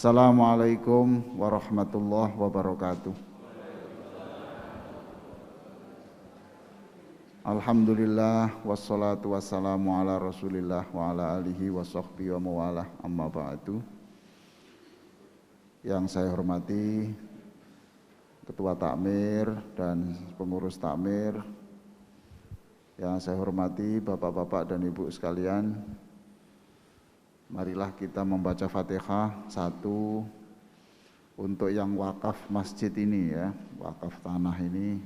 Assalamualaikum warahmatullahi wabarakatuh. Alhamdulillah wassalatu wassalamu ala Rasulillah wa ala alihi wa sahbihi wa mawalah, amma ba'du. Yang saya hormati Ketua Takmir dan pengurus Takmir, yang saya hormati Bapak-bapak dan Ibu sekalian, marilah kita membaca Fatihah satu untuk yang wakaf masjid ini ya, wakaf tanah ini.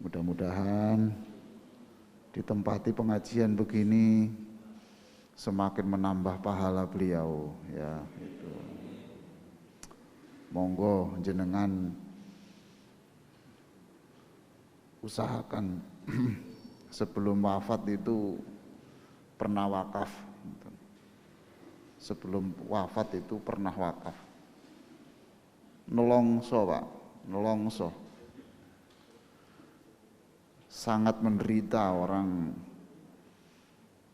Mudah-mudahan ditempati pengajian begini semakin menambah pahala beliau ya. Itu. Monggo jenengan usahakan sebelum wafat itu pernah wakaf. Sebelum wafat itu pernah wakaf. Nelongso Pak, nelongso. Sangat menderita orang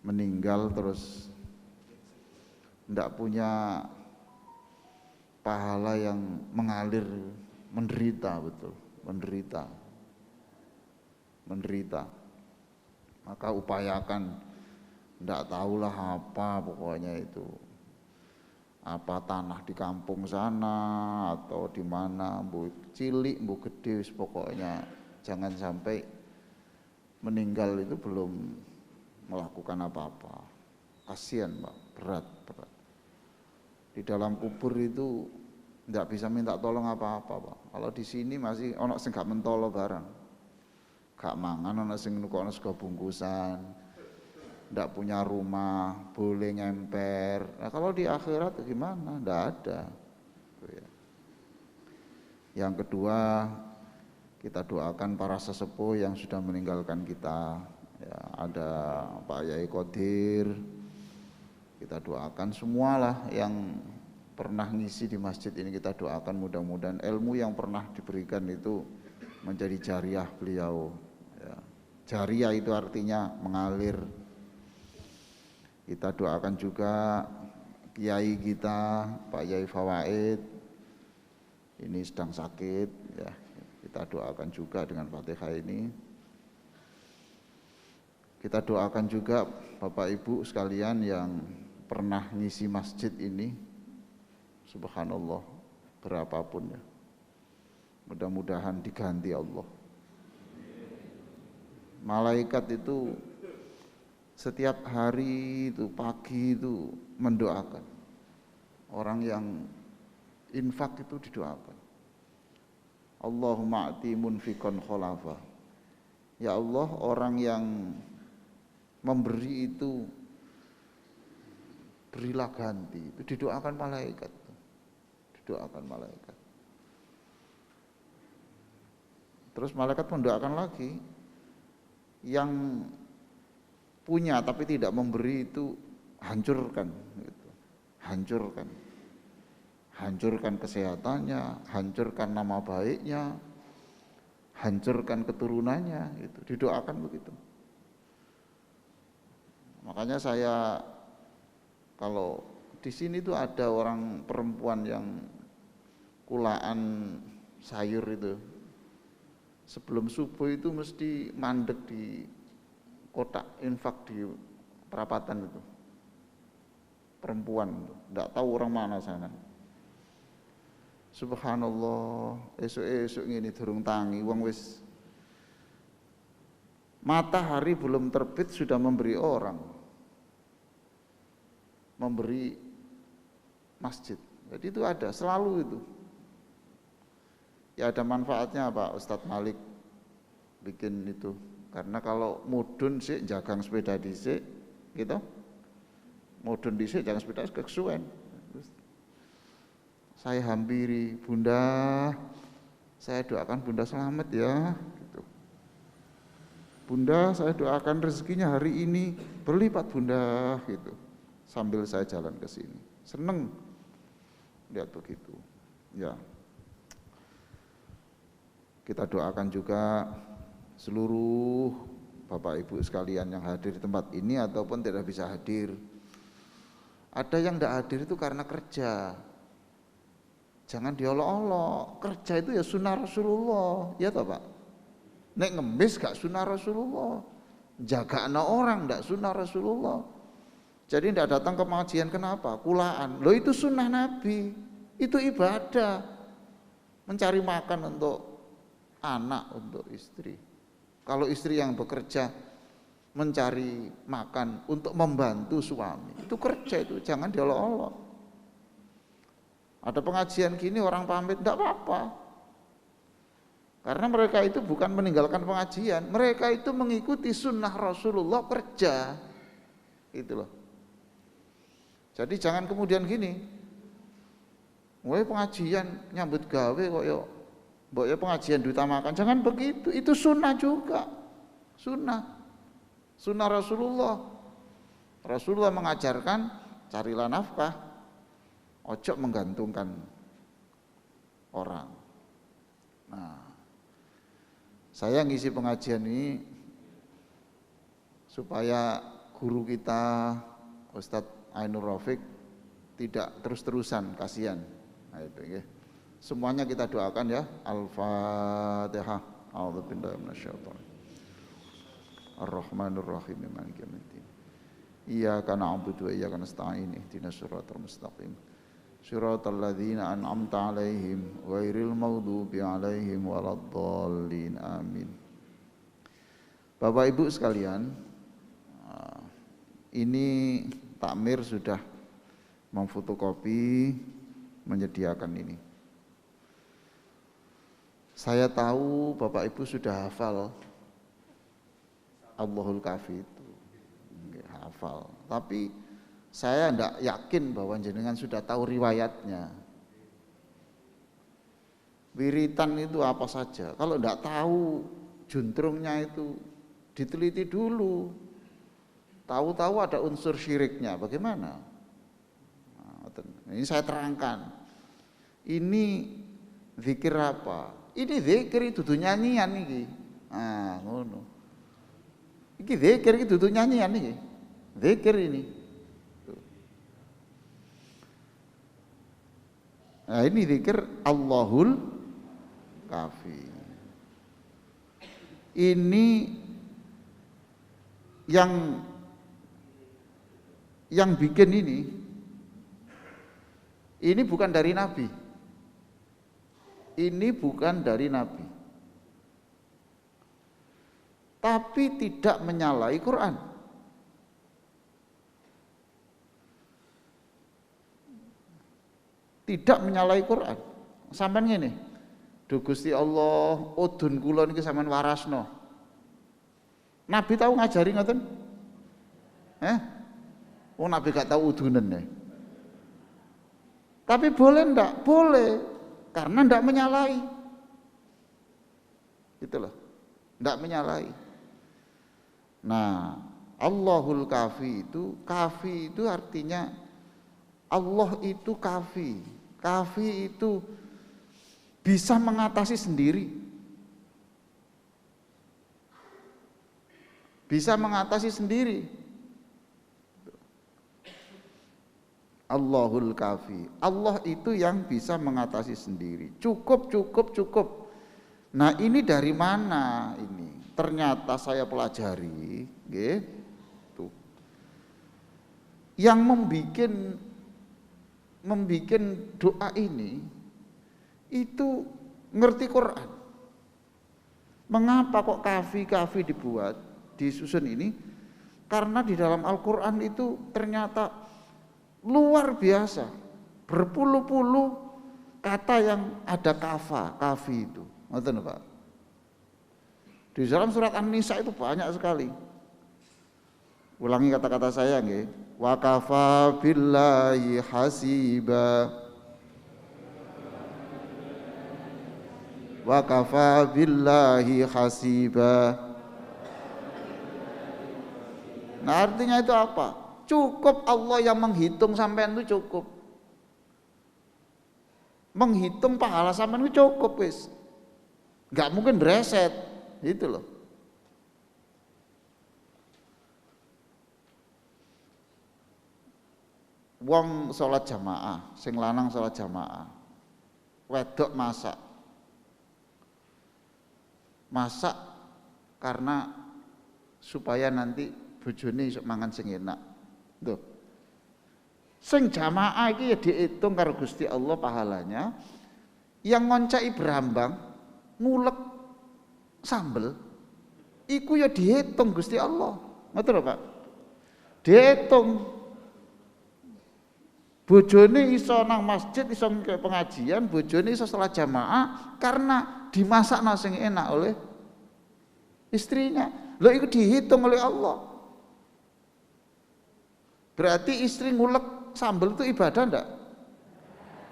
meninggal terus tidak punya pahala yang mengalir, menderita betul, menderita. Maka upayakan, tidak tahulah apa pokoknya itu, apa tanah di kampung sana atau di mana, bu cilik, bu gede, pokoknya jangan sampai meninggal itu belum melakukan apa-apa. Kasihan Pak, berat. Di dalam kubur itu tidak bisa minta tolong apa-apa Pak. Kalau di sini masih ono sing gak mentolo barang, gak mangan, ono sing nukono sego bungkusan, tidak punya rumah, boleh ngemper. Nah kalau di akhirat gimana? Tidak ada. Yang kedua, kita doakan para sesepuh yang sudah meninggalkan kita. Ya, ada Pak Yai Qadir. Kita doakan semualah yang pernah ngisi di masjid ini, kita doakan mudah-mudahan ilmu yang pernah diberikan itu menjadi jariah beliau. Ya. Jariah itu artinya mengalir. Kita doakan juga kiai kita Pak Yai Fawaid, ini sedang sakit ya. Kita doakan juga dengan Fatihah ini. Kita doakan juga Bapak Ibu sekalian yang pernah ngisi masjid ini, subhanallah, berapapun ya, mudah-mudahan diganti Allah. Malaikat itu setiap hari itu pagi itu mendoakan. Orang yang infak itu didoakan. Allahumma ati munfikon kholafa. Ya Allah, orang yang memberi itu berilah ganti. Itu didoakan malaikat. Didoakan malaikat. Terus malaikat mendoakan lagi, yang punya tapi tidak memberi itu hancurkan gitu. Hancurkan kesehatannya, hancurkan nama baiknya, hancurkan keturunannya, gitu. Didoakan begitu. Makanya saya, kalau di sini tuh ada orang perempuan yang kulaan sayur itu, sebelum subuh itu mesti mandek di kotak infak di perapatan itu. Perempuan, tidak tahu orang mana sana. Subhanallah, esok ini durung tangi, wong wis matahari belum terbit sudah memberi orang, memberi masjid. Jadi itu ada, selalu itu. Ya ada manfaatnya Pak Ustadz Malik bikin itu. Karena kalau mudun sih jagang sepeda dhisik gitu. Mudun dhisik jagang sepeda kesuwen. Saya hampiri, Bunda, saya doakan Bunda selamat ya gitu. Bunda, saya doakan rezekinya hari ini berlipat Bunda gitu. Sambil saya jalan ke sini. Seneng lihat begitu. Ya. Kita doakan juga seluruh Bapak Ibu sekalian yang hadir di tempat ini ataupun tidak bisa hadir. Ada yang tidak hadir itu karena kerja. Jangan diolok-olok. Kerja itu ya sunnah Rasulullah, ya toh Pak. Nek ngemis gak sunnah Rasulullah. Jaga anak orang gak sunnah Rasulullah. Jadi tidak datang ke pengajian kenapa? Kulaan. Loh itu sunnah Nabi. Itu ibadah. Mencari makan untuk anak, untuk istri. Kalau istri yang bekerja mencari makan untuk membantu suami, itu kerja itu, jangan diolok-olok. Ada pengajian gini orang pamit, tidak apa-apa. Karena mereka itu bukan meninggalkan pengajian, mereka itu mengikuti sunnah Rasulullah kerja. Itu loh. Jadi jangan kemudian gini, woi pengajian nyambut gawe kok yo, mbok ya pengajian diutamakan. Jangan begitu, itu sunnah juga. Sunnah Rasulullah. Rasulullah mengajarkan carilah nafkah, ojo menggantungkan orang. Nah, saya ngisi pengajian ini supaya guru kita Ustadz Ainur Rafiq tidak terus-terusan, kasihan. Nah, itu ya. Semuanya kita doakan ya. Al-Fatihah. A'udzubillahi minasyaitonir Ar-Rahmanir Rahim Maliki yaumiddin. Iyyaka na'budu wa iyyaka nasta'in ihdinas siratal mustaqim. Siratal ladzina an'amta 'alaihim ghairil maghdubi 'alaihim waladdallin. Amin. Bapak Ibu sekalian, ini takmir sudah memfotokopi, menyediakan ini. Saya tahu Bapak Ibu sudah hafal Allahul Kafi itu, hafal. Tapi saya tidak yakin bahwa jenengan sudah tahu riwayatnya. Wiritan itu apa saja. Kalau tidak tahu juntrungnya itu diteliti dulu. Tahu-tahu ada unsur syiriknya, bagaimana? Nah, ini saya terangkan. Ini zikir apa? Ini zikir itu nyanyian iki. Ah, ngono. Iki zikir itu nyanyian iki. Zikir ini. Nah, ini zikir Allahul Kafi. Ini yang bikin ini bukan dari Nabi. Ini bukan dari Nabi. Tapi tidak menyalahi Quran. Tidak menyalahi Quran. Sampeyan ngene. Duh Gusti Allah, udun kula niki sampean warasno. Nabi tahu ngajari ngoten? Oh Nabi gak tahu udunen ya. Tapi boleh ndak? Boleh, karena ndak menyalahi. Gitu loh, ndak menyalahi. Nah, Allahul Kafi itu artinya Allah itu kafi. Kafi itu bisa mengatasi sendiri. Bisa mengatasi sendiri. Allahul Kafi. Allah itu yang bisa mengatasi sendiri. Cukup. Nah, ini dari mana ini? Ternyata saya pelajari, gitu. Yang membikin doa ini itu ngerti Quran. Mengapa kok kafi dibuat, disusun ini? Karena di dalam Al-Quran itu ternyata luar biasa, berpuluh-puluh kata yang ada kafi itu. Ngerti Pak? Di dalam surat An-Nisa itu banyak sekali. Ulangi kata-kata saya nggih. Wa kafa billahi hasiba. Wa kafa billahi hasiba. Nah, artinya itu apa? Cukup Allah yang menghitung sampean itu cukup. Menghitung pahala sampean itu cukup wis. Enggak mungkin bereset, gitu loh. Wong sholat jamaah, sing lanang sholat jamaah. wedok masak. Masak karena supaya nanti bojone iso mangan sing enak. Tuh. Sing jamaah iki ya diitung karo Gusti Allah pahalanya. Yang ngoncai berambang ngulek sambel iku ya dihitung Gusti Allah. Ngoten lho, Pak. Dihitung. Bojone iso nang masjid, iso ke pengajian, bojone iso salat jamaah karena dimasakno sing enak oleh istrinya. Lho itu dihitung oleh Allah. Berarti istri ngulek sambel itu ibadah ndak?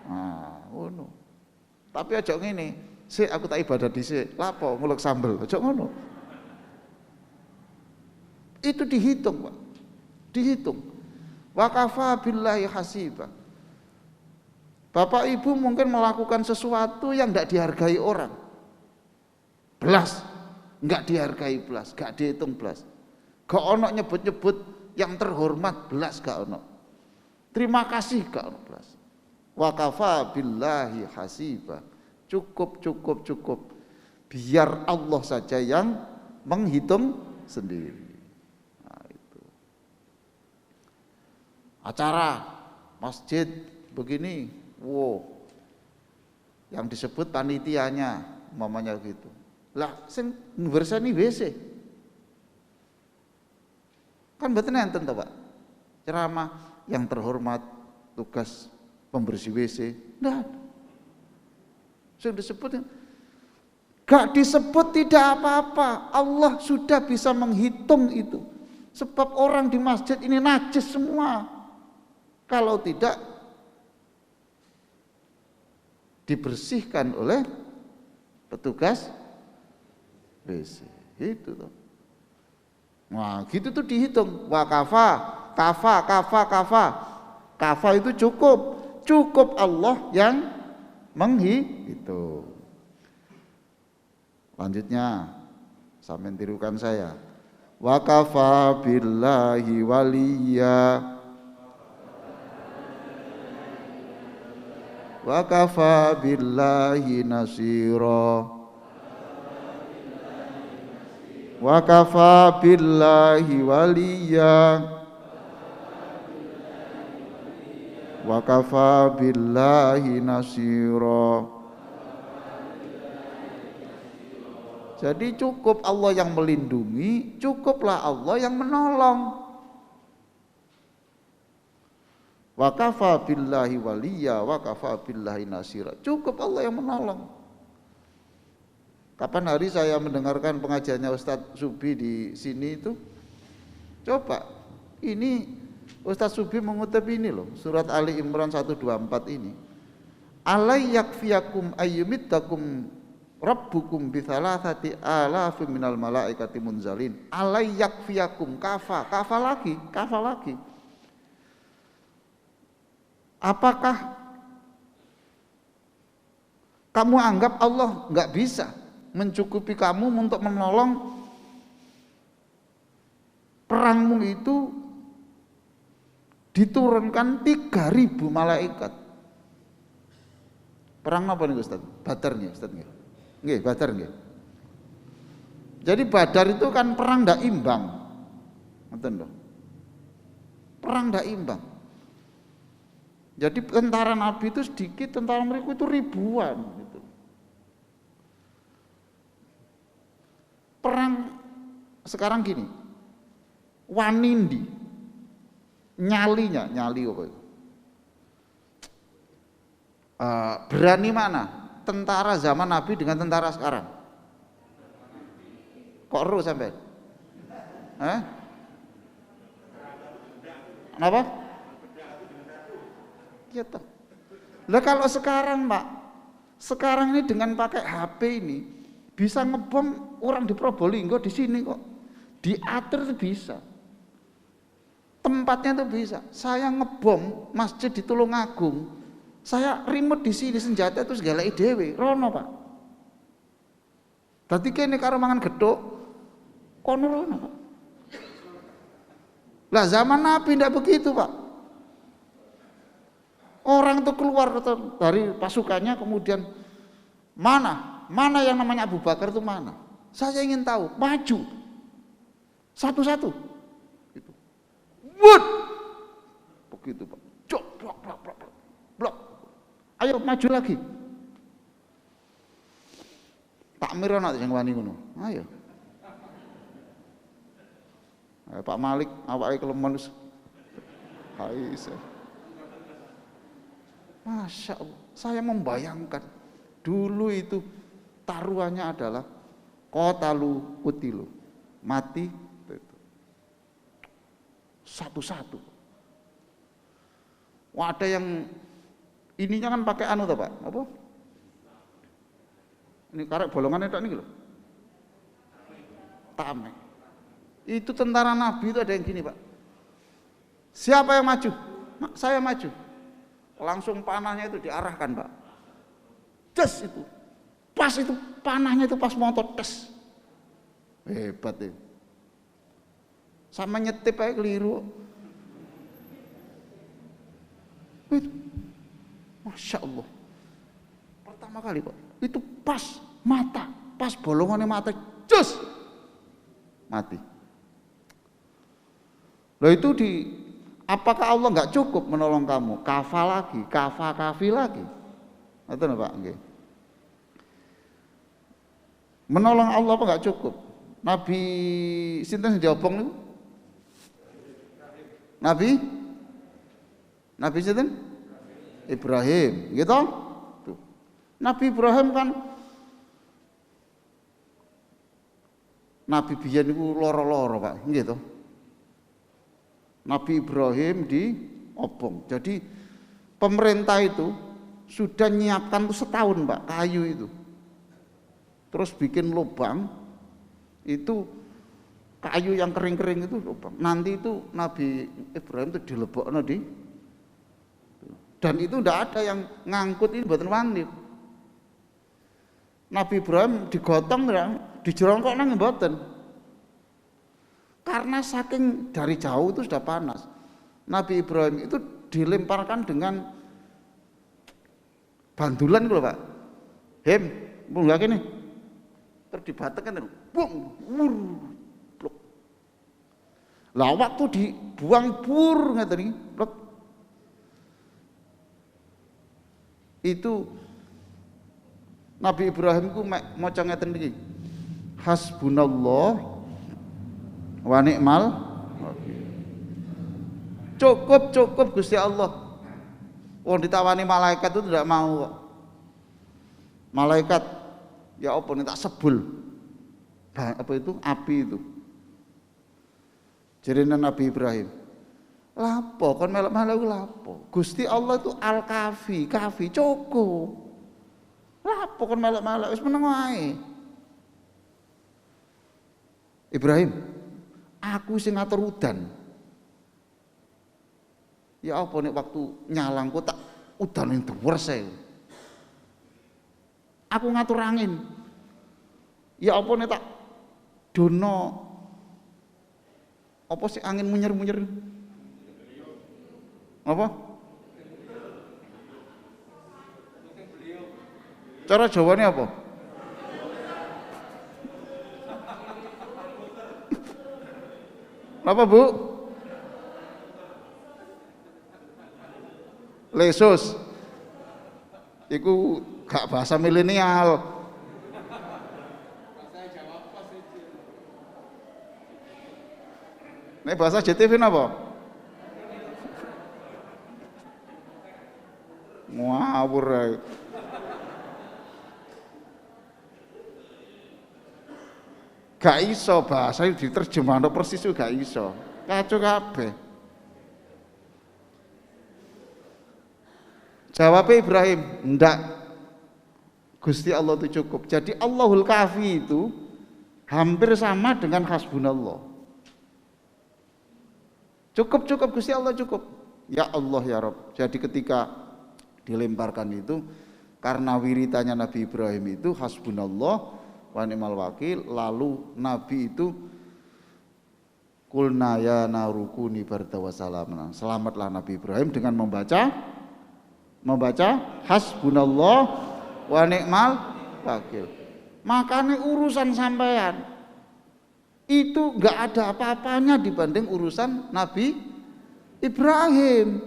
Nah, ngono. Tapi aja ngene, sik aku tak ibadah dhisik. Lapo ngulek sambel? Aja ngono. Itu dihitung, Pak. Dihitung. Wa kafa billahi hasiba. Bapak Ibu mungkin melakukan sesuatu yang tidak dihargai orang. Belas, enggak dihargai belas, enggak dihitung belas. Gak ono nyebut-nyebut yang terhormat belas gak ono. Terima kasih gak ono belas. Wa kafa billahi hasiba. Cukup. Biar Allah saja yang menghitung sendiri. Nah, itu. Acara masjid begini, wow. Yang disebut panitianya, mamanya gitu. Lah, sing bersani WC. Kan mboten enten to, Pak. Ceramah yang terhormat tugas pembersih WC. Ndak. Sing disebut gak disebut tidak apa-apa. Allah sudah bisa menghitung itu. Sebab orang di masjid ini najis semua. Kalau tidak dibersihkan oleh petugas WC. Itu tuh. Nah, gitu tuh dihitung. Wa kafa. Kafa itu cukup. Cukup Allah yang menghitung. Lanjutnya, sampeyan tirukan saya. Wa kafa billahi waliya. Wa kafa billahi nasira. Wa kafa billahi waliya. Wa kafa billahi nasira. Jadi cukup Allah yang melindungi, cukuplah Allah yang menolong. Wa kafa billahi waliya wa kafa billahi nasira. Cukup Allah yang menolong. Kapan hari saya mendengarkan pengajiannya Ustadz Subi di sini itu, coba ini Ustadz Subi mengutip ini loh, surat Ali Imran 124 ini. Alai yakfiyakum ayyumittakum rabbukum bithalathati alafim minal malaikati munzalin. Alai yakfiyakum, kafa lagi. Apakah kamu anggap Allah nggak bisa mencukupi kamu untuk menolong perangmu itu? Diturunkan 3.000 malaikat. Perang apa nih Ustaz? Badar nih Ustaz nggih. Nggih, Badar nggih. Jadi Badar itu kan perang ndak imbang. Ngoten lho. Perang ndak imbang. Jadi tentara Nabi itu sedikit, tentara mereka itu ribuan gitu. Perang sekarang gini. Wanindi nyali apa itu? Berani mana tentara zaman Nabi dengan tentara sekarang? Kok ru sampai? Kenapa? Gitu. Lah kalau sekarang Pak, sekarang ini dengan pakai HP ini bisa ngebom orang di Probolinggo di sini kok, diatur bisa. Tempatnya tuh bisa. Saya ngebom masjid di Tulungagung. Saya remote di sini senjata itu segala dhewe. Rono, Pak. Dadi kene karo mangan gethuk kono rono, Pak. Lah zaman Nabi ndak begitu, Pak. Orang itu keluar dari pasukannya, kemudian mana yang namanya Abu Bakar itu mana? Saya ingin tahu, maju satu-satu. Gitu. Wud, begitu Pak. Jok, blok. Ayo maju lagi. Tak mirona sing wani ngono. Ayo. Pak Malik awake kelemen wis. Masya Allah, saya membayangkan dulu itu taruhannya adalah qatalu qutilu, mati itu. Satu-satu. Wah, ada yang ininya kan pakai anu tuh Pak, apa? Ini karek bolongannya tak nih loh. Tameng. Itu tentara Nabi itu ada yang gini Pak. Siapa yang maju? Saya maju. Langsung panahnya itu diarahkan Pak. Des itu. Pas itu panahnya itu pas motor des. Hebat itu. Sama nyetip aja keliru. Itu. Masya Allah. Pertama kali Pak. Itu pas mata. Pas bolongannya mata. Des. Mati. Loh itu apakah Allah nggak cukup menolong kamu? Kafi lagi. Itu Pak, nggih. Menolong Allah apa nggak cukup? Nabi sinten diobong niku? Nabi sinten? Ibrahim, gitu? Tuh. Nabi Ibrahim kan Nabi biyen niku loro-loro Pak, gitu. Nabi Ibrahim diobong. Jadi pemerintah itu sudah nyiapkan tuh setahun Pak kayu itu. Terus bikin lubang itu kayu yang kering-kering itu lubang. Nanti itu Nabi Ibrahim itu dilebokno di. Dan itu tidak ada yang ngangkut ini mboten wani. Nabi Ibrahim digotong dijongkok nang mboten. Karena saking dari jauh itu sudah panas. Nabi Ibrahim itu dilemparkan dengan bandulan gitu Pak. Hem, munggah kene. Terus dibatekan itu. Bung, blok. Lah waktu dibuang bur ngeten iki, blok. Itu Nabi Ibrahim ku maca ngeten iki. Hasbunallah wa ni'mal wakil. Cukup Gusti Allah. Wong ditawani malaikat itu tidak mau. Malaikat ya apa nih tak sebul. Apa itu? Api itu. Jarine Nabi Ibrahim. Lapo kon melok-melok lapo? Gusti Allah itu Al-Kafi, cukup. Lapo kon melok-melok wis meneng wae. Ibrahim, aku sing ngatur udan. Ya apa nek waktu nyalangku tak udan yang dhuwur. Aku ngatur angin. Ya apa nek tak dono apa sih angin munyer-munyer? Apa? Cara Jawane apa? Apa Bu? Lesus. Iku gak bahasa milenial. Nek bahasa JTV napa? Ngawur ae. Gak iso bahasa diterjemahno persis gak iso. Kacau kabeh. Jawabnya Ibrahim, ndak. Gusti Allah itu cukup. Jadi Allahul Kafi itu hampir sama dengan hasbunallah. Cukup Gusti Allah cukup. Ya Allah ya Rabb. Jadi ketika dilemparkan itu karena wiritanya Nabi Ibrahim itu hasbunallah wa ni'mal wakil, lalu Nabi itu kulna ya narukuni barda wa salamna. Selamatlah Nabi Ibrahim dengan membaca membaca hasbunallah wa ni'mal wakil. Makanya urusan sampean itu enggak ada apa-apanya dibanding urusan Nabi Ibrahim.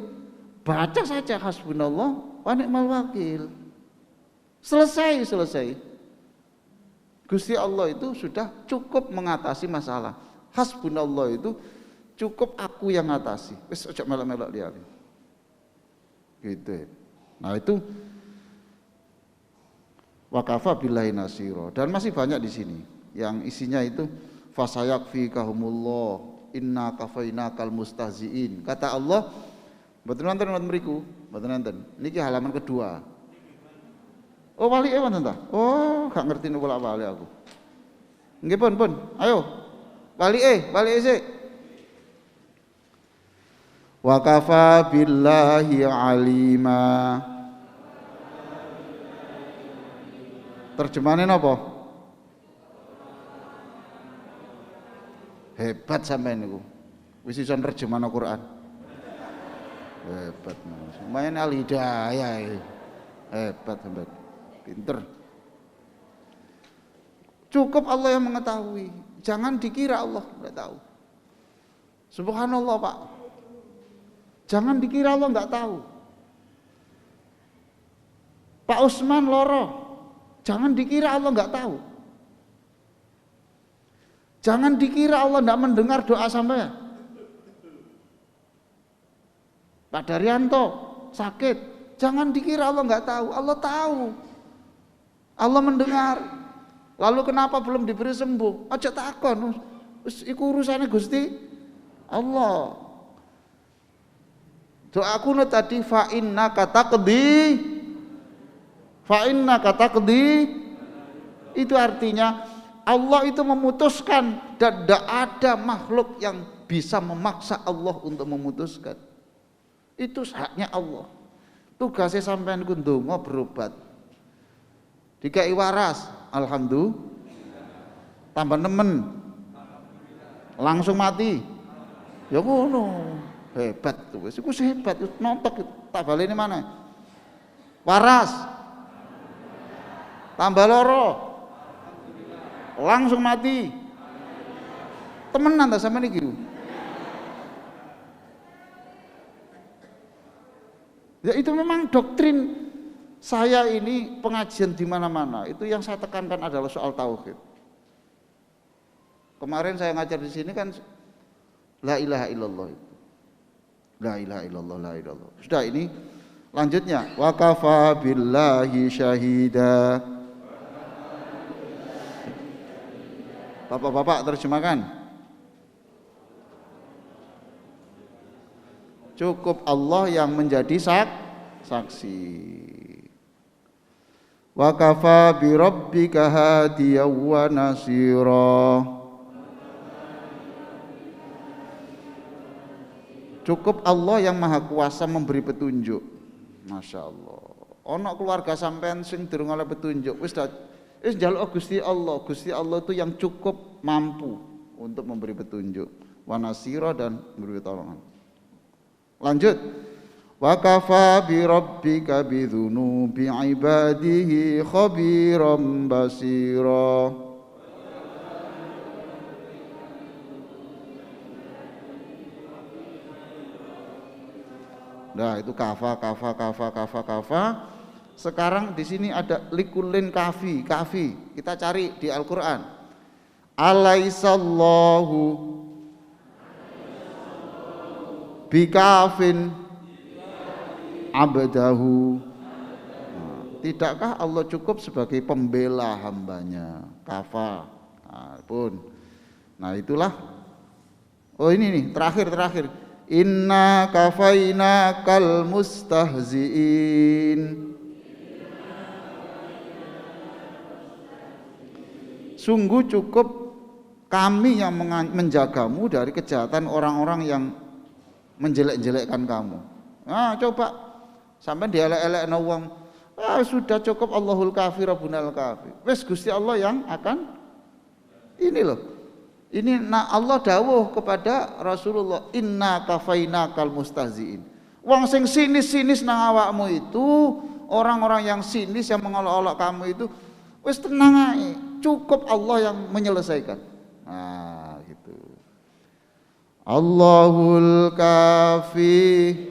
Baca saja hasbunallah wa ni'mal wakil. Selesai. Gusti Allah itu sudah cukup mengatasi masalah. Hasbunallah itu cukup aku yang ngatasi. Wis ojo melok-melok liyane. Gitu. Nah itu wakafa billahi nasira, dan masih banyak di sini yang isinya itu fasayakfikahumullah inna kafainakal mustahziin. Kata Allah, mboten wonten mriku, mboten wonten. Niki halaman kedua. Oh walike wonten ta? Oh, gak ngerti nek wali aku. Nggih pun. Ayo. Walike sik. Wa kafa billahi alima. Terjemahane napa? Hebat sampean niku. Wis iso nerjemahno Al-Qur'an. Hebat Mas. Main al-hidayah. Hebat sampean. Pinter. Cukup Allah yang mengetahui. Jangan dikira Allah enggak tahu. Subhanallah, Pak. Jangan dikira Allah enggak tahu. Pak Usman loro. Jangan dikira Allah enggak tahu. Jangan dikira Allah enggak mendengar doa sampean. Pak Daryanto sakit. Jangan dikira Allah enggak tahu. Allah tahu. Allah mendengar. Lalu kenapa belum diberi sembuh? Aja takon. Wis iku urusane Gusti Allah. Doaku tadi fa innaka taqdi itu artinya Allah itu memutuskan dan tidak ada makhluk yang bisa memaksa Allah untuk memutuskan. Itu haknya Allah. Tugasnya sampean ku ndonga berobat. Dikai waras, alhamdulillah. Tambah nemen. Langsung mati. Ya ngono. Hebat tuh. Wis iku hebat, nontok tak baleni mana? Waras. Tambah loro. Langsung mati. Temenan ta sampean iki? Ya itu memang doktrin saya ini pengajian di mana-mana. Itu yang saya tekankan adalah soal tauhid. Kemarin saya ngajar di sini kan la ilaha illallah. La ilaha illallah, la ilaha illallah. Sudah ini lanjutnya wa kafa billahi syahida. Bapak-bapak terjemahkan. Cukup Allah yang menjadi saksi. Wa kafa bi rabbika hadiyan wa nasira. Cukup Allah yang maha kuasa memberi petunjuk. Masya Allah. Ono keluarga sampean sing durung oleh petunjuk, wis njaluk Gusti Allah. Gusti Allah itu yang cukup mampu untuk memberi petunjuk. Wa nasira dan memberi pertolongan. Lanjut. Wa kafa bi rabbika bi dzunubi ibadihi khabiran basira. Nah, itu kafa. Sekarang di sini ada likulin kafi. Kita cari di Al-Qur'an. Alaisallahu bikafin abdahu. Nah, tidakkah Allah cukup sebagai pembela hambanya? Kafa. Nah, pun. Nah, itulah. Oh, ini nih, terakhir. Inna kafaina kal mustahziin. Sungguh cukup kami yang menjagamu dari kejahatan orang-orang yang menjelek-jelekkan kamu. Nah, coba sampai dielek-elekno wong. Sudah cukup Allahul kafi rabbunal kafi. Wes Gusti Allah yang akan ini loh. Ini Allah dawuh kepada Rasulullah, inna kafainakal mustahziin. Wong sing sinis-sinis nang awakmu itu, orang-orang yang sinis yang mengolok-olok kamu itu, wis tenang ae, cukup Allah yang menyelesaikan. Nah, gitu. Allahul kafi.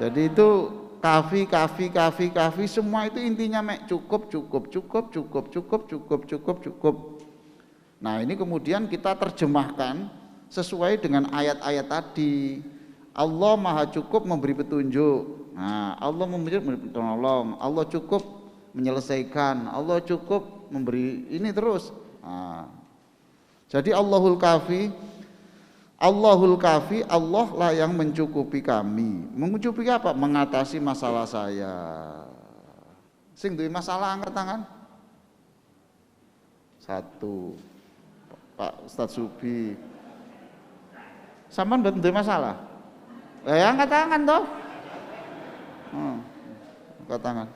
Jadi itu kafi semua itu intinya cukup. Nah, ini kemudian kita terjemahkan sesuai dengan ayat-ayat tadi. Allah Maha cukup memberi petunjuk. Nah, Allah memberi penolong, Allah cukup menyelesaikan, Allah cukup memberi ini terus. Nah, jadi Allahul Kafi, Allah lah yang mencukupi kami. Mencukupi apa? Mengatasi masalah saya. Sing duwe masalah angkat tangan. 1. Pak Ustadz Subi. Sampean mboten duwe masalah? Ya angkat tangan toh. Angkat tangan.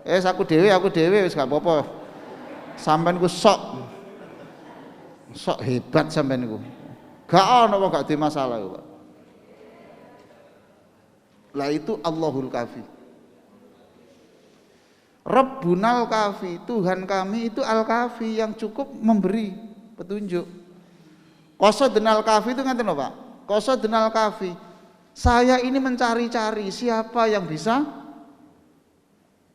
Aku dhewe wis gak apa-apa. Sampean ku sok hebat sampean niku. Gak ono wong gak di masalah Pak. Lah itu Allahul Kafi. Rabbunal Kafi, Tuhan kami itu Al-Kafi yang cukup memberi petunjuk. Qasadnal Kafi itu ngaten lho Pak. Qasadnal Kafi. Saya ini mencari-cari siapa yang bisa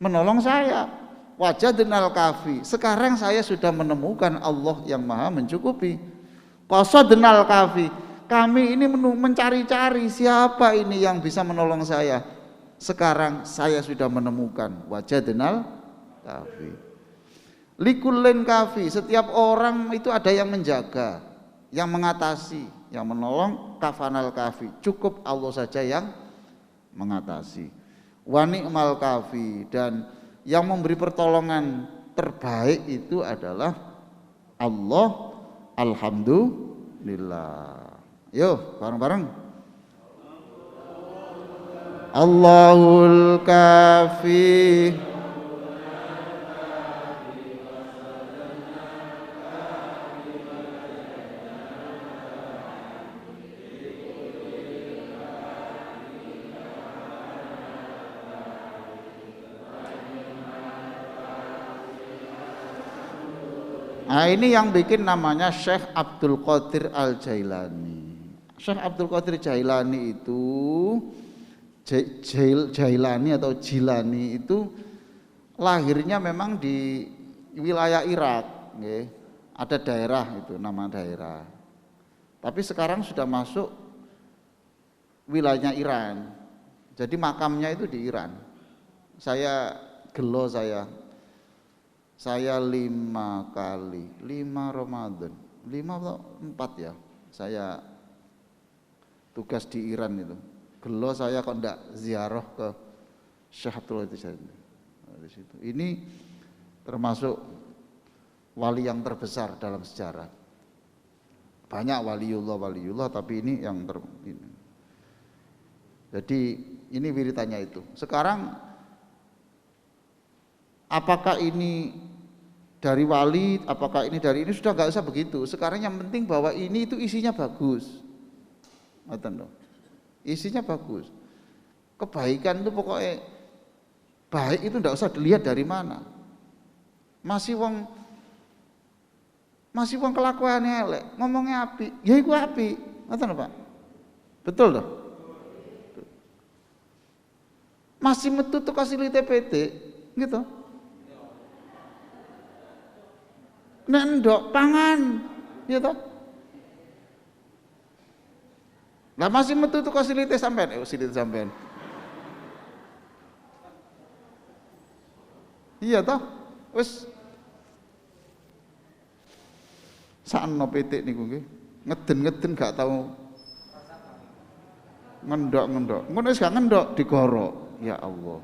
menolong saya. Wajadnal Kafi. Sekarang saya sudah menemukan Allah yang Maha mencukupi. Qasadnal Kafi, kami ini mencari-cari siapa ini yang bisa menolong saya. Sekarang saya sudah menemukan wajadnal kafi. Likullin kafi, setiap orang itu ada yang menjaga, yang mengatasi, yang menolong. Kafanal kafi, cukup Allah saja yang mengatasi. Wa ni'mal kafi, dan yang memberi pertolongan terbaik itu adalah Allah. Alhamdulillah. Yo, bareng-bareng. Allahul Kafi. Nah, ini yang bikin namanya Syekh Abdul Qadir Al-Jailani. Syekh Abdul Qadir Jailani itu Jailani atau Jilani itu lahirnya memang di wilayah Irak, nggih. Ada daerah itu, nama daerah. Tapi sekarang sudah masuk wilayahnya Iran. Jadi makamnya itu di Iran. Saya 5 kali, 5 Ramadan, 5 atau 4 ya, saya tugas di Iran itu. Gelo saya kok ndak ziarah ke Syekh Abdul Qadir di situ. Ini termasuk wali yang terbesar dalam sejarah. Banyak waliullah, tapi ini yang ini. Jadi ini wiritannya itu. Sekarang apakah ini dari wali, apakah ini dari ini, sudah nggak usah begitu. Sekarang yang penting bahwa ini itu isinya bagus. Isinya bagus. Kebaikan itu pokoknya baik itu nggak usah dilihat dari mana. Masih wong kelakuannya elek, ngomongnya api, ya iku api. Ngoten Pak. Betul toh? Masih metu teko sili TPT gitu. Nek ndok pangan, ya toh. Lah masih metu tuh silite sampean, silite sampean. Iya toh, wis sakno pitik niku nggih. Ngeden-ngeden gak tahu ngendok-ngendok. Ngono wis gak ngendok digorok. Ya Allah.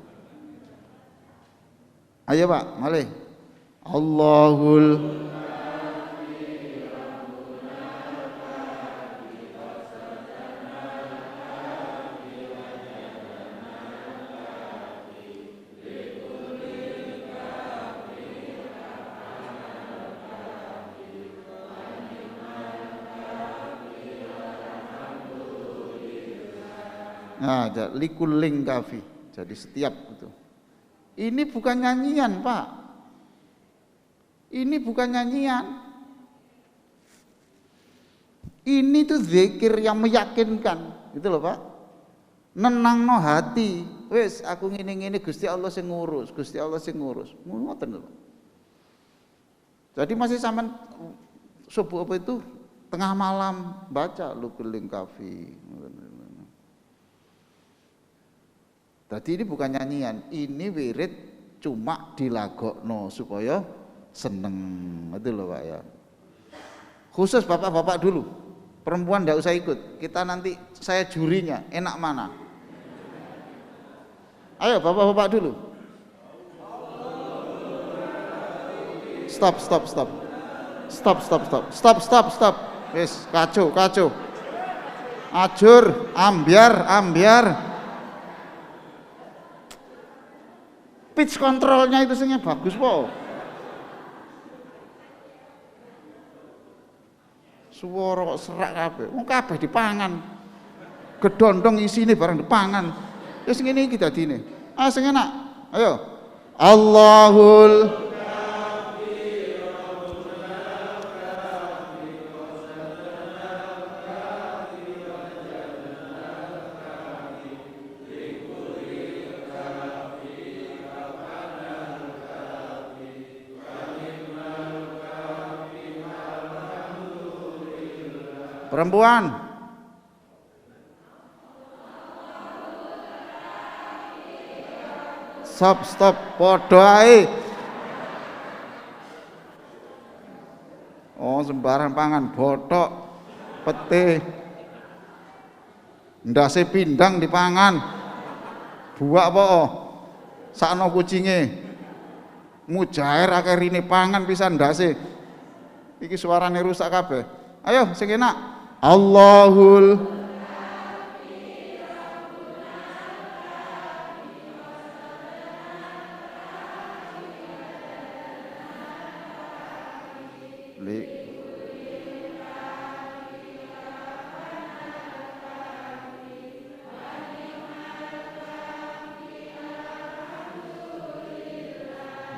Ayo Pak, malih. Allahul Nah, likuling kafi. Jadi setiap itu. Ini bukan nyanyian, Pak. Ini bukan nyanyian. Ini tuh zikir yang meyakinkan, gitu loh, Pak. Nenangno hati. Wis, aku ngene-ngene Gusti Allah sing ngurus, Gusti Allah sing ngurus. Ngoten lho. Jadi masih sampean subuh apa itu tengah malam baca likuling kafi. Tadi ini bukan nyanyian, ini wirid cuma dilagokno supaya seneng, itu loh Pak ya. Khusus bapak-bapak dulu, perempuan tidak usah ikut. Kita nanti saya jurinya, enak mana? Ayo bapak-bapak dulu. Stop. Wes kacau. Ajur, ambiar. Pitch controlnya itu sebenarnya bagus po. Suara kok serak kabeh. Wong kabeh dipangan. Gedondong isine barang dipangan. Wis ngene iki dadine. Ah sing enak. Ayo. Allahul perempuan. Stop, podo ae. Oh, sembarang pangan botok, pete. Ndase pindang dipangan. Buak apa? Sakno kucinge. Mujair akeh rine pangan pisan ndase. Iki suarane rusak kabeh. Ayo sing enak. Allahul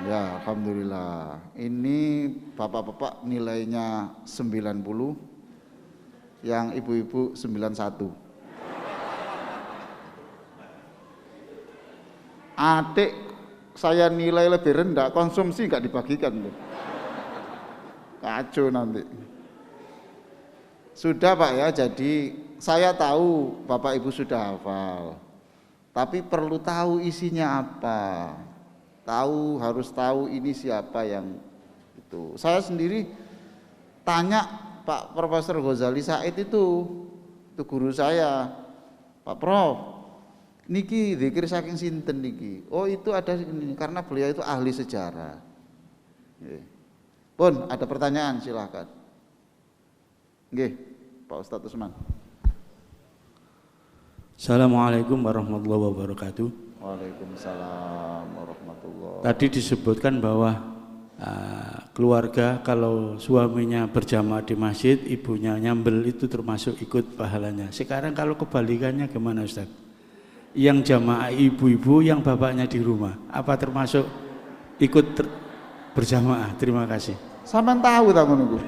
Ya, alhamdulillah. Ini bapak-bapak nilainya 90, yang ibu-ibu 91. Adik saya nilai lebih rendah, konsumsi nggak dibagikan tuh. Kacau nanti. Sudah Pak ya, jadi saya tahu Bapak Ibu sudah hafal. Tapi perlu tahu isinya apa. Harus tahu ini siapa yang itu. Saya sendiri tanya Pak Profesor Ghazali Said itu guru saya. Pak Prof, niki zikir saking sinten niki? Oh itu ada ini, karena beliau itu ahli sejarah. Pun ada pertanyaan silahkan. Nggih, Pak Ustadz Usman. Assalamualaikum warahmatullahi wabarakatuh. Waalaikumsalam warahmatullahi. Tadi disebutkan bahwa keluarga kalau suaminya berjamaah di masjid, ibunya nyambel itu termasuk ikut pahalanya. Sekarang kalau kebalikannya gimana Ustaz? Yang jamaah ibu-ibu, yang bapaknya di rumah, apa termasuk ikut berjamaah? Terima kasih. Sampeyan tahu ta ngono iku?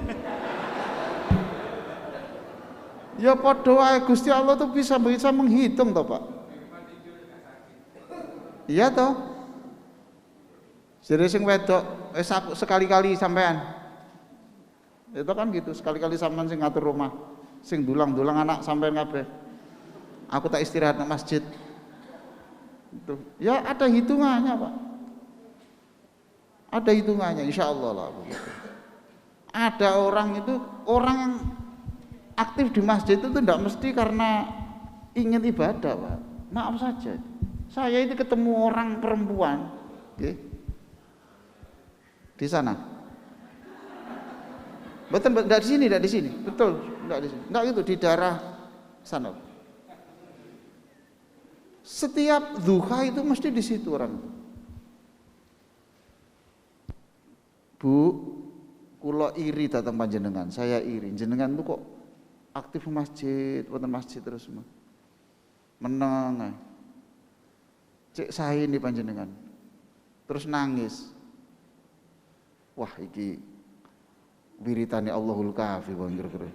Ya padha wae Gusti Allah tuh bisa menghitung toh Pak. Iya toh. Jadi sing wedok sekali-kali sampean. Itu kan gitu, sekali-kali sampean sing ngatur rumah, sing dulang-dulang anak sampean kabeh. Aku tak istirahat nang masjid. Itu. Ya ada hitungannya, Pak. Ada hitungannya insyaallah lah begitu. Ada orang yang aktif di masjid itu tidak mesti karena ingin ibadah, Pak. Maaf saja. Saya itu ketemu orang perempuan, okay, di sana. Betul, tidak di sini, betul, tidak di sini, tidak itu di daerah sana. Setiap duha itu mesti di situ orang. Bu, kulo iri datang panjenengan, saya iri. Jenengan itu kok aktif masjid, wonten masjid terus. meneng. Cek sae ini panjenengan. Terus nangis. Wah, iki wiritane Allahul Kafi wong kira-kira.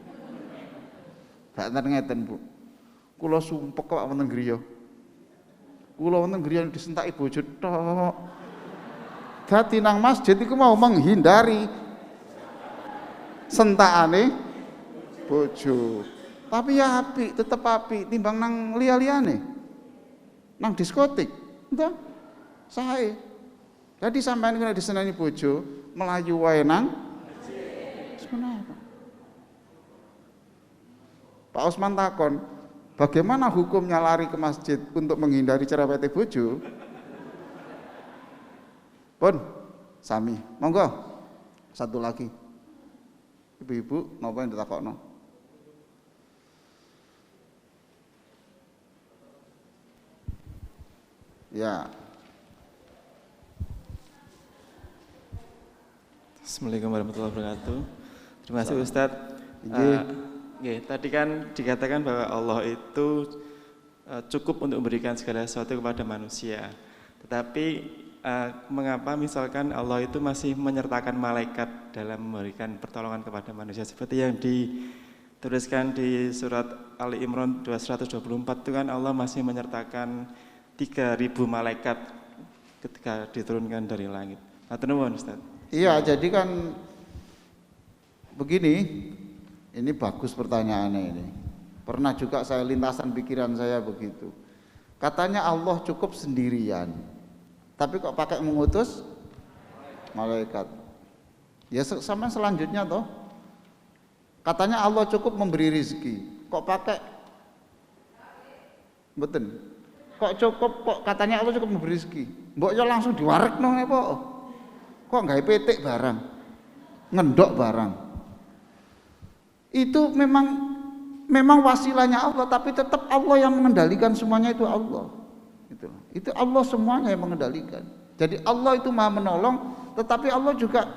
Gak ngeten, Bu. Kula sumpek kok wonten griya. Kula wonten griya disentaki bojo tok. Dadi nang masjid iku mau menghindari sentakane bojo. Tapi ya apik, tetep apik timbang nang liya-liyane. Nang diskotik, entah sae. Jadi sampean kena disenani bojo, melayu wae nang sebenarnya. Pak Osman takon, bagaimana hukumnya lari ke masjid untuk menghindari cerewete bojo? Pun, sami. Monggo. Satu lagi. Ibu-ibu, napa yang ditakokno? Ya. Assalamualaikum warahmatullahi wabarakatuh. Terima kasih Ustadz. Tadi kan dikatakan bahwa Allah itu cukup untuk memberikan segala sesuatu kepada manusia. Tetapi mengapa misalkan Allah itu masih menyertakan malaikat dalam memberikan pertolongan kepada manusia, seperti yang dituliskan di surat Ali Imran 224 itu kan Allah masih menyertakan 3.000 malaikat ketika diturunkan dari langit. Matur nuwun Ustaz. Iya, jadi kan begini, ini bagus pertanyaannya ini. Pernah juga saya lintasan pikiran saya begitu. Katanya Allah cukup sendirian, tapi kok pakai mengutus malaikat. Ya sama selanjutnya toh. Katanya Allah cukup memberi rizki, kok pakai betul. Kok cukup, kok katanya Allah cukup memberi rizki. Mbok ya langsung diwarek nang apa? Kok nggak petik barang, ngendok barang. Itu memang wasilahnya Allah, tapi tetap Allah yang mengendalikan semuanya, itu Allah. Itu Allah semuanya yang mengendalikan. Jadi Allah itu Maha menolong, tetapi Allah juga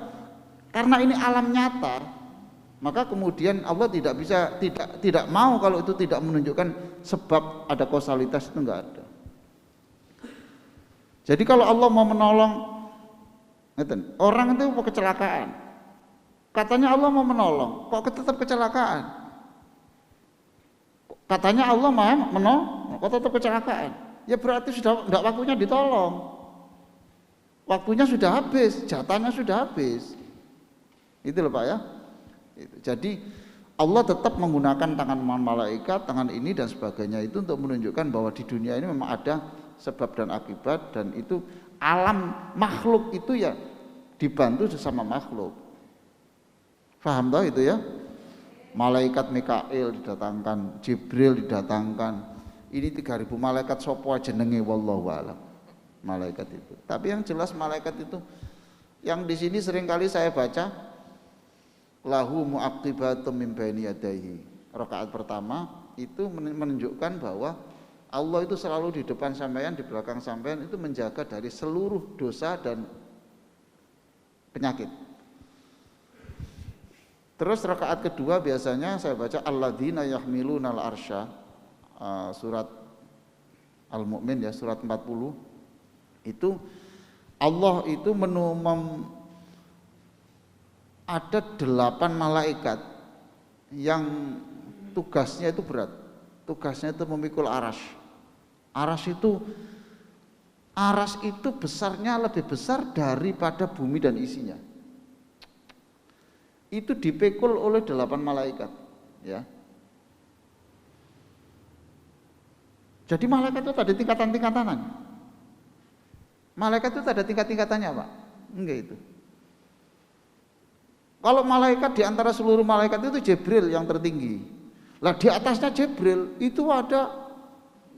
karena ini alam nyata, maka kemudian Allah tidak mau kalau itu tidak menunjukkan sebab ada kausalitas, itu enggak ada. Jadi kalau Allah mau menolong, orang itu mau kecelakaan, katanya Allah mau menolong, kok tetap kecelakaan? Katanya Allah mau menolong, kok tetap kecelakaan? Ya berarti sudah enggak waktunya ditolong. Waktunya sudah habis, jatahnya sudah habis. Itu loh Pak ya. Jadi Allah tetap menggunakan tangan malaikat, tangan ini dan sebagainya itu untuk menunjukkan bahwa di dunia ini memang ada sebab dan akibat, dan itu alam makhluk itu ya dibantu sesama makhluk. Paham toh itu ya? Malaikat Mikail didatangkan, Jibril didatangkan. Ini 3.000 malaikat sopo jenenge wallahu a'lam. Malaikat itu. Tapi yang jelas malaikat itu yang di sini seringkali saya baca lahu mu'aqibatum min baini yadayhi. Rakaat pertama itu menunjukkan bahwa Allah itu selalu di depan sampean, di belakang sampean, itu menjaga dari seluruh dosa dan penyakit. Terus rakaat kedua biasanya saya baca alladzina yahmilunal arsya, surat Al-Mu'min ya, surat 40. Itu Allah itu ada 8 malaikat yang tugasnya itu berat. Tugasnya itu memikul arasy. Aras itu besarnya lebih besar daripada bumi dan isinya. Itu dipikul oleh 8 malaikat, ya. Jadi malaikat itu ada tingkatan-tingkatannya. Malaikat itu ada tingkat-tingkatannya, Pak. Enggak itu. Kalau malaikat di antara seluruh malaikat itu Jibril yang tertinggi. Lah di atasnya Jibril itu ada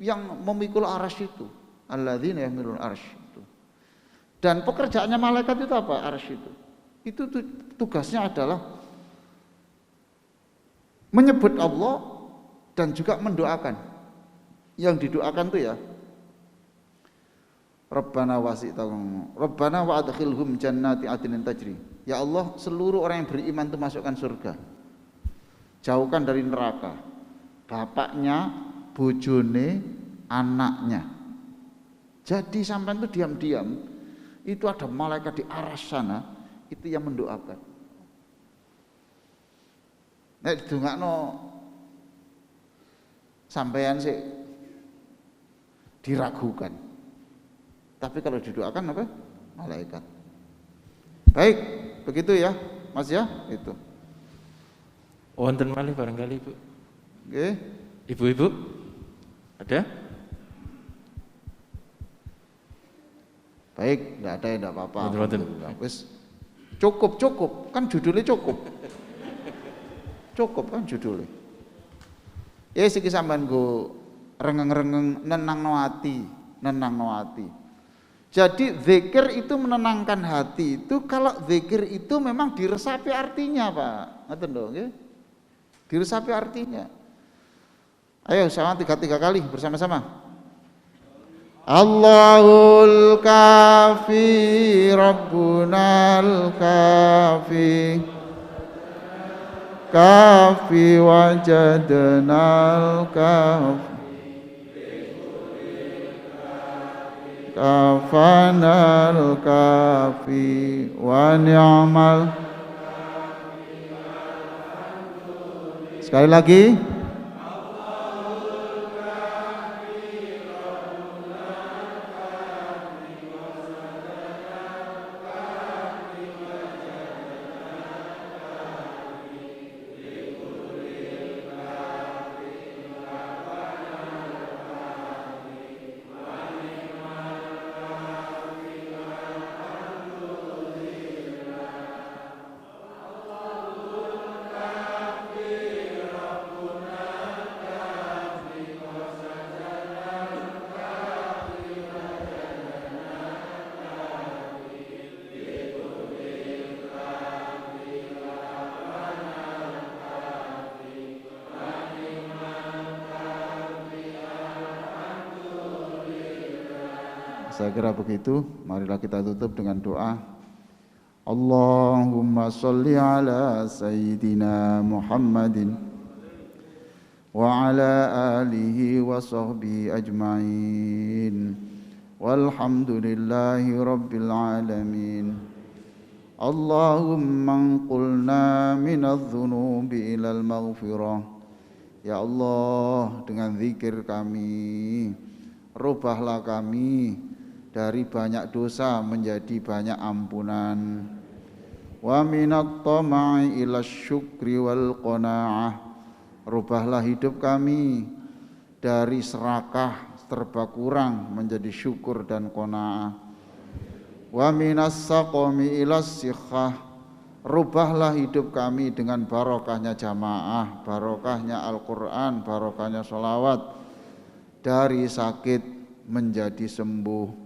yang memikul arsy itu, alladzina yahmilun arsy itu. Dan pekerjaannya malaikat itu apa? Arsy itu. Itu tugasnya adalah menyebut Allah dan juga mendoakan. Yang didoakan itu ya Rabbana Rabbana wa adkhilhum jannati adnin tajri. Ya Allah, seluruh orang yang beriman itu masukkan surga. Jauhkan dari neraka. Bapaknya, bojone, anaknya. Jadi sampai itu diam-diam itu ada malaikat di aras sana itu yang mendoakan. Nek didongakno sampean sih diragukan. Tapi kalau didoakan apa? Malaikat. Baik, begitu ya, Mas ya, itu. Wonten malih barangkali Ibu. Nggih. Ibu-ibu ada? Baik, enggak ada ya enggak apa-apa. Wonten. Wis cukup, kan judulnya cukup. Cukup kan judulnya. Ya iki sampean go rengeng-rengeng nenangno ati. Jadi zikir itu menenangkan hati itu kalau zikir itu memang diresapi artinya, Pak. Ngoten lho, nggih. Diresapi artinya. Ayo sama tiga kali bersama-sama. Allahul kafi Rabbunal kafi kafi wajadnal kafi kafanal kafi wa ni'mal. Sekali lagi. Saya kira begitu. Marilah kita tutup dengan doa. Allahumma sholli ala sayyidina Muhammadin wa ala alihi wa sahbihi ajma'in. Walhamdulillahi rabbil alamin. Allahumma anqulna minadh-dhunubi ilal maghfirah. Ya Allah, dengan zikir kami, rubahlah kami dari banyak dosa menjadi banyak ampunan. Wa minat tama'i ila syukri wal qanaah. Rubahlah hidup kami dari serakah serba kurang menjadi syukur dan qanaah. Wa minas saqami ila sikhah. Rubahlah hidup kami dengan barokahnya jamaah, barokahnya Al-Quran, barokahnya sholawat, dari sakit menjadi sembuh.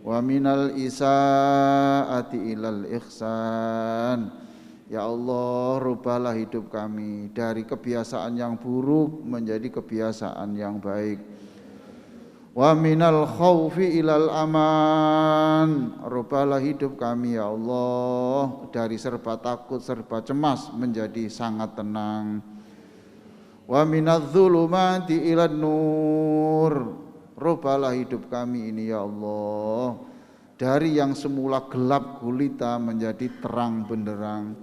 Wa minal isaati ilal ihsan. Ya Allah, rubahlah hidup kami dari kebiasaan yang buruk menjadi kebiasaan yang baik. Wa minal khaufi ilal aman. Rubahlah hidup kami ya Allah dari serba takut, serba cemas menjadi sangat tenang. Wa minadz zulumati ilan nur. Rubahlah hidup kami ini ya Allah dari yang semula gelap gulita menjadi terang benderang.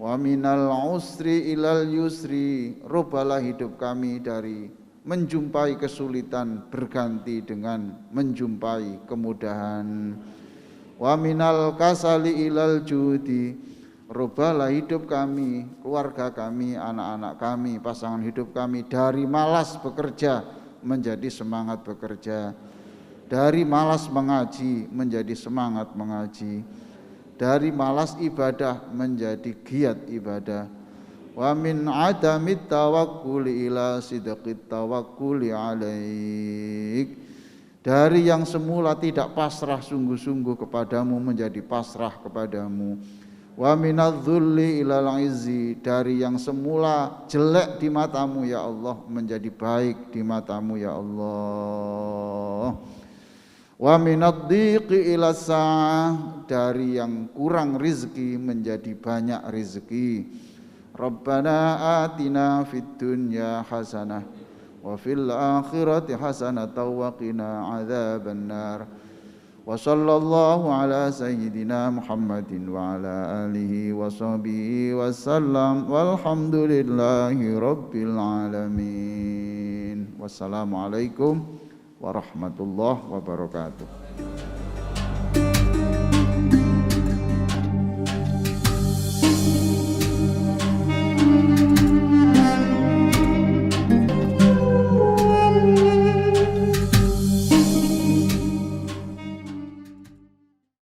Wa minal usri ilal yusri. Rubahlah hidup kami dari menjumpai kesulitan berganti dengan menjumpai kemudahan. Wa minal kasali ilal judi. Rubahlah hidup kami, keluarga kami, anak-anak kami, pasangan hidup kami dari malas bekerja menjadi semangat bekerja, dari malas mengaji menjadi semangat mengaji, dari malas ibadah menjadi giat ibadah. Wa min adamit tawakkuli ila sidqit tawakkuli alaik. Dari yang semula tidak pasrah sungguh-sungguh kepadamu menjadi pasrah kepadamu. Wa minadz-dzulli ilal izzi. Dari yang semula jelek di matamu ya Allah menjadi baik di matamu ya Allah. Wa minadz-dhiqi ilas sa'ah. Dari yang kurang rizki menjadi banyak rizki. Rabbana atina fid dunya hasanah وفي الآخرة حسنة وقنا عذاب النار وصلى الله على سيدنا محمد وعلى آله وصحبه وسلم والحمد لله رب العالمين. Wassalamualaikum warahmatullahi wabarakatuh.